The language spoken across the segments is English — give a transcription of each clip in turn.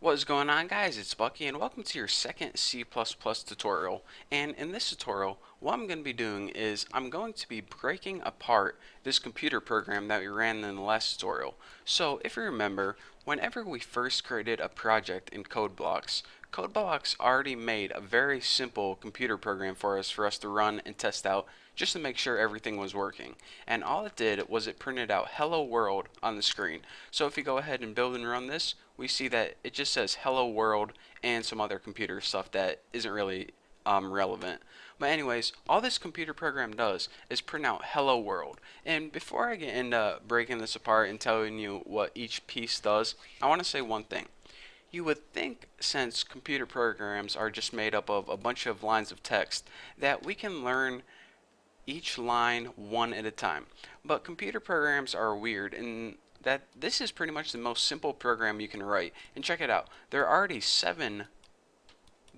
What is going on, guys? It's Bucky and welcome to your second C++ tutorial. And in this tutorial, what I'm going to be doing is I'm going to be breaking apart this computer program that we ran in the last tutorial. So if you remember, whenever we first created a project in CodeBlocks already made a very simple computer program for us to run and test out just to make sure everything was working. And all it did was it printed out hello world on the screen. So if you go ahead and build and run this, we see that it just says hello world and some other computer stuff that isn't really relevant. But anyways, all this computer program does is print out hello world. And before I get into breaking this apart and telling you what each piece does, I want to say one thing. You would think, since computer programs are just made up of a bunch of lines of text, that we can learn each line one at a time. But computer programs are weird in that this is pretty much the most simple program you can write. And check it out. There are already 7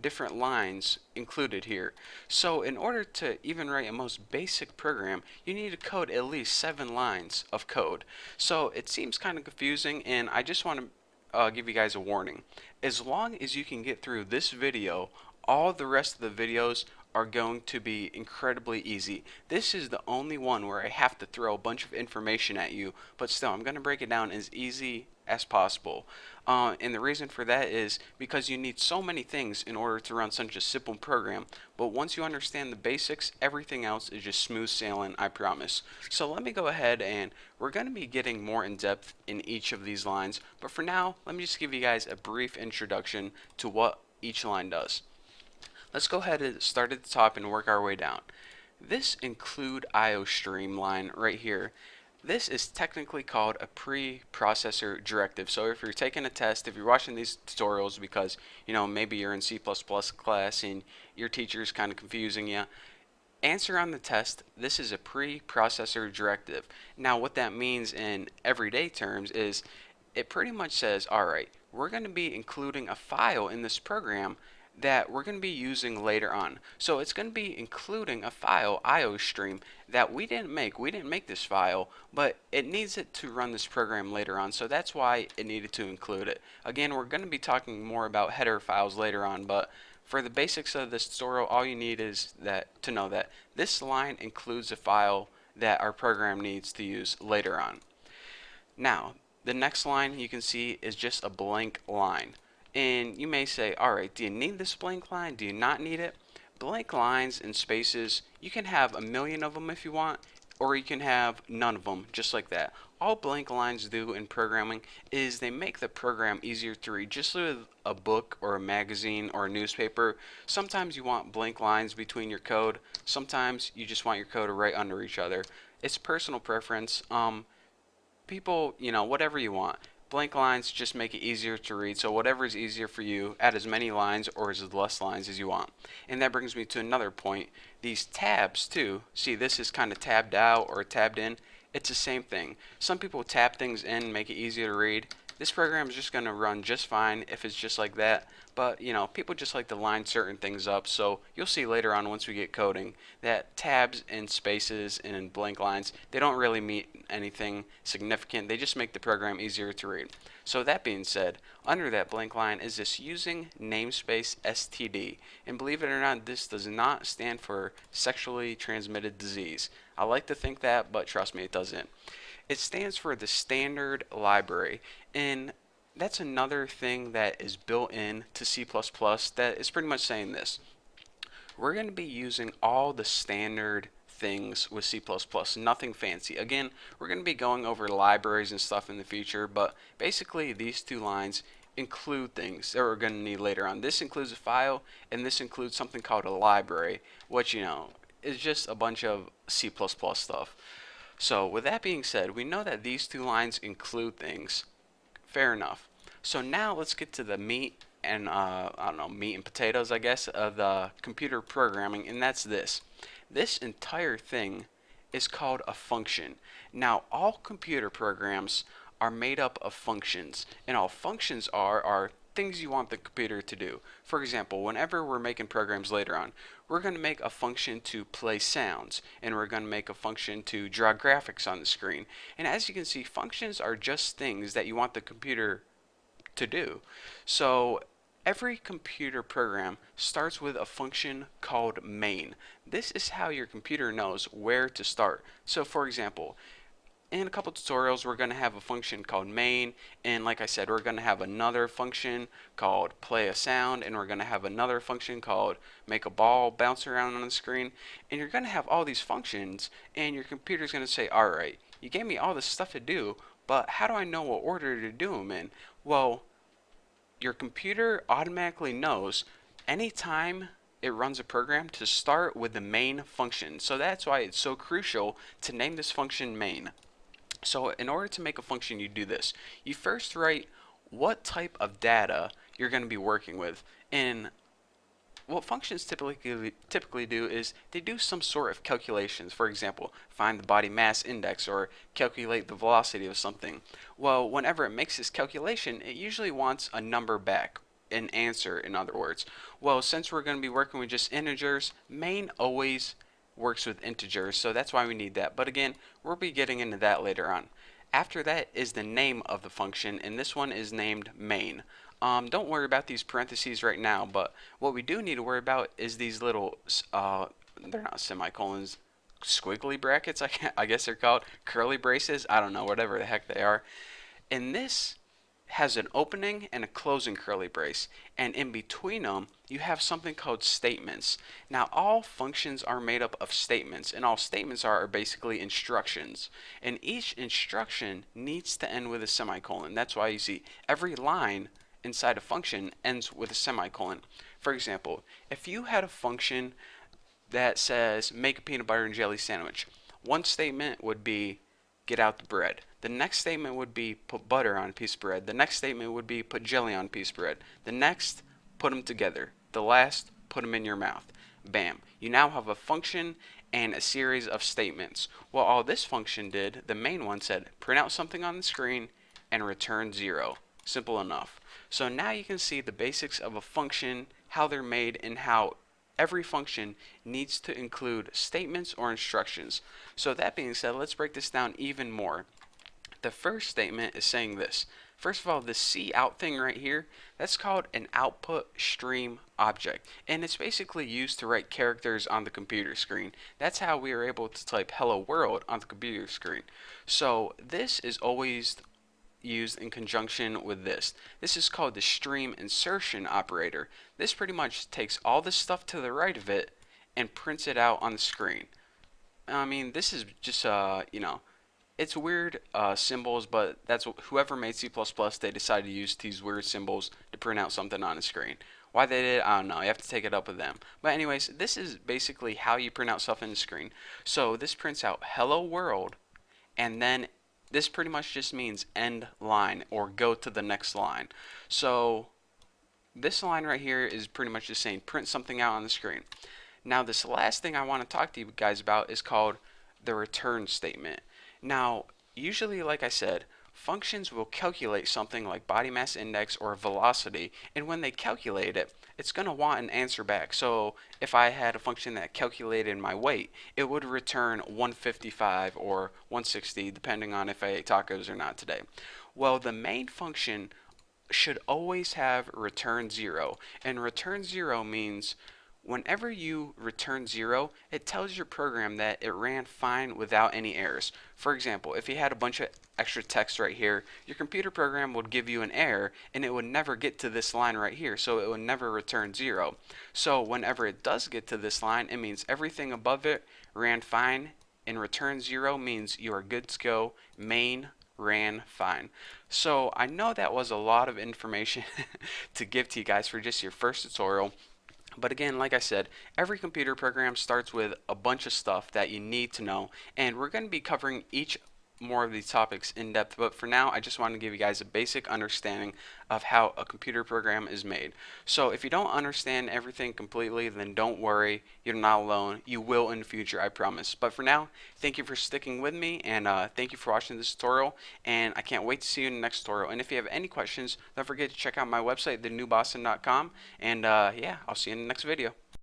different lines included here. So in order to even write a most basic program, you need to code at least 7 lines of code. So it seems kind of confusing, and I just want to give you guys a warning. As long as you can get through this video, all the rest of the videos are going to be incredibly easy. This is the only one where I have to throw a bunch of information at you, but still I'm going to break it down as easy as possible. And the reason for that is because you need so many things in order to run such a simple program, but once you understand the basics, everything else is just smooth sailing, I promise. So let me go ahead, and we're going to be getting more in depth in each of these lines, but for now, let me just give you guys a brief introduction to what each line does. Let's go ahead and start at the top and work our way down. This include IO stream line right here, this is technically called a pre-processor directive. So if you're taking a test, if you're watching these tutorials because maybe you're in C++ class and your teacher is kind of confusing you, answer on the test, this is a pre-processor directive. Now what that means in everyday terms is it pretty much says, alright, we're going to be including a file in this program that we're going to be using later on. So it's going to be including a file, IO stream, that we didn't make. We didn't make this file, but it needs it to run this program later on. So that's why it needed to include it. Again, we're going to be talking more about header files later on, but for the basics of this tutorial, all you need is to know that this line includes a file that our program needs to use later on. Now, the next line you can see is just a blank line. And you may say, alright, do you need this blank line? Do you not need it? Blank lines and spaces, you can have a million of them if you want, or you can have none of them, just like that. All blank lines do in programming is they make the program easier to read. Just with a book or a magazine or a newspaper, sometimes you want blank lines between your code. Sometimes you just want your code right under each other. It's personal preference. People, whatever you want. Blank lines just make it easier to read, so whatever is easier for you, add as many lines or as less lines as you want. And that brings me to another point. These tabs too, see this is kind of tabbed out or tabbed in. It's the same thing. Some people tab things in, make it easier to read. This program is just going to run just fine if it's just like that, but people just like to line certain things up, so you'll see later on once we get coding that tabs and spaces and blank lines, they don't really mean anything significant. They just make the program easier to read. So that being said, under that blank line is this using namespace STD, and believe it or not, this does not stand for sexually transmitted disease. I like to think that, but trust me, it doesn't. It stands for the standard library, and that's another thing that is built in to C++ that is pretty much saying this. We're going to be using all the standard things with C++, nothing fancy. Again, we're going to be going over libraries and stuff in the future, but basically these two lines include things that we're going to need later on. This includes a file, and this includes something called a library, which is just a bunch of C++ stuff. So with that being said, we know that these two lines include things. Fair enough. So now let's get to the meat and I don't know, meat and potatoes, I guess, of the computer programming, and that's this. This entire thing is called a function. Now, all computer programs are made up of functions, and all functions are things you want the computer to do. For example, whenever we're making programs later on, we're going to make a function to play sounds, and we're going to make a function to draw graphics on the screen. And as you can see, functions are just things that you want the computer to do. So every computer program starts with a function called main. This is how your computer knows where to start. So for example, in a couple tutorials we're going to have a function called main, and like I said, we're going to have another function called play a sound, and we're going to have another function called make a ball bounce around on the screen. And you're going to have all these functions, and your computer's going to say, alright, you gave me all this stuff to do, but how do I know what order to do them in? Well, your computer automatically knows anytime it runs a program to start with the main function. So that's why it's so crucial to name this function main. So in order to make a function, you do this. You first write what type of data you're going to be working with. And what functions typically do is they do some sort of calculations. For example, find the body mass index or calculate the velocity of something. Well, whenever it makes this calculation, it usually wants a number back, an answer in other words. Well, since we're going to be working with just integers, main always works with integers, so that's why we need that. But again, we'll be getting into that later on. After that is the name of the function, and this one is named main. Don't worry about these parentheses right now, but what we do need to worry about is these little, they're not semicolons, squiggly brackets, I guess they're called, curly braces, I don't know, whatever the heck they are. And this has an opening and a closing curly brace, and in between them you have something called statements. Now all functions are made up of statements, and all statements are basically instructions, and each instruction needs to end with a semicolon. That's why you see every line inside a function ends with a semicolon. For example, if you had a function that says make a peanut butter and jelly sandwich, one statement would be get out the bread. The next statement would be put butter on a piece of bread. The next statement would be put jelly on a piece of bread. The next, put them together. The last, put them in your mouth. Bam. You now have a function and a series of statements. Well, all this function did, the main one said, print out something on the screen and return 0. Simple enough. So now you can see the basics of a function, how they're made, and how every function needs to include statements or instructions. So that being said, let's break this down even more. The first statement is saying this. First of all, the C out thing right here, that's called an output stream object, and it's basically used to write characters on the computer screen. That's how we are able to type hello world on the computer screen. So this is always used in conjunction with this. This is called the stream insertion operator. This pretty much takes all this stuff to the right of it and prints it out on the screen. I mean, this is just it's weird symbols, but that's what, whoever made C++, they decided to use these weird symbols to print out something on the screen. Why they did, I don't know. You have to take it up with them. But anyways, this is basically how you print out stuff in the screen. So this prints out hello world, and then this pretty much just means end line or go to the next line. So this line right here is pretty much just saying print something out on the screen. Now this last thing I want to talk to you guys about is called the return statement. Now usually, like I said, functions will calculate something like body mass index or velocity, and when they calculate it, it's going to want an answer back. So if I had a function that calculated my weight, it would return 155 or 160 depending on if I ate tacos or not today. Well, the main function should always have return 0, and return 0 means whenever you return 0, it tells your program that it ran fine without any errors. For example, if you had a bunch of extra text right here, your computer program would give you an error and it would never get to this line right here, so it would never return 0. So whenever it does get to this line, it means everything above it ran fine, and return 0 means you are good to go. Main ran fine. So I know that was a lot of information to give to you guys for just your first tutorial. But again, like I said, every computer program starts with a bunch of stuff that you need to know, and we're going to be covering each more of these topics in depth, but for now I just want to give you guys a basic understanding of how a computer program is made. So if you don't understand everything completely, then don't worry, you're not alone. You will in the future, I promise. But for now, thank you for sticking with me, and thank you for watching this tutorial, and I can't wait to see you in the next tutorial. And if you have any questions, don't forget to check out my website, thenewboston.com, and yeah, I'll see you in the next video.